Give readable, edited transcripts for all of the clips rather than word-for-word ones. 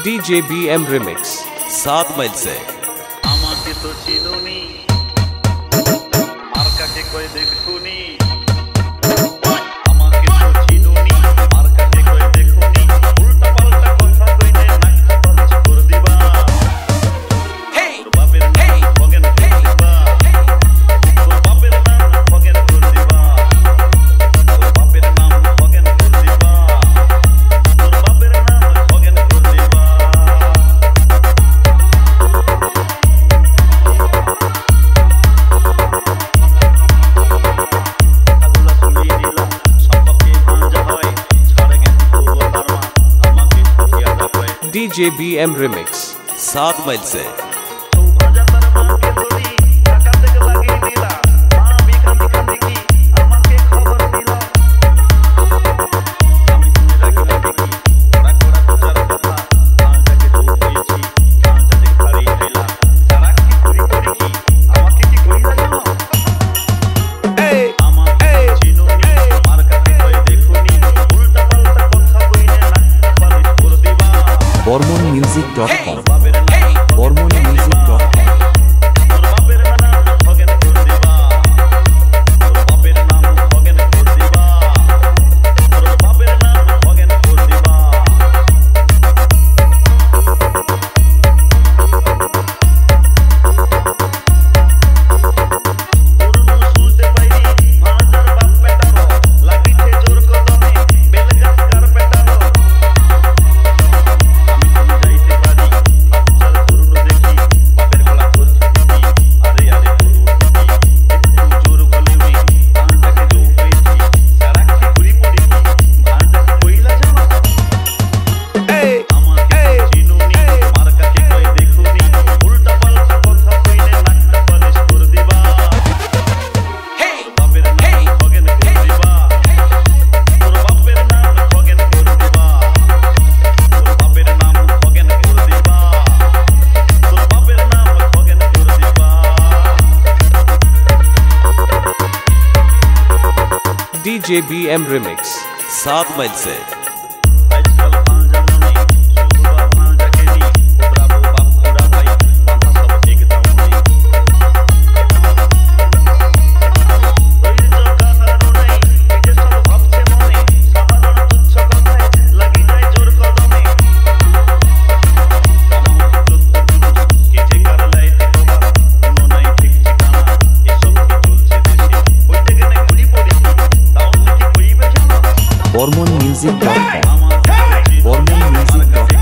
DJ BM Remix 7 मील से আমাকে তো চিনুনি মার্কাকে কই দেখুনি আমাকে তো চিনুনি মার্কাকে কই দেখুনি উল্টা পাল্টা কথা কইনে নাক পালচ করে দিবা হে বাপের নাম ভগেন করে দিবা তোর বাপের নাম ভগেন করে দিবা তোর বাপের নাম ভগেন করে দিবা তোর বাপের নাম ভগেন করে দিবা DJ BM Remix 7 मील से BormonMusic.com BormonMusic.com DJ BM Remix 7 मील से BormonMusic.com BormonMusic.com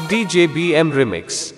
DJ BM Remix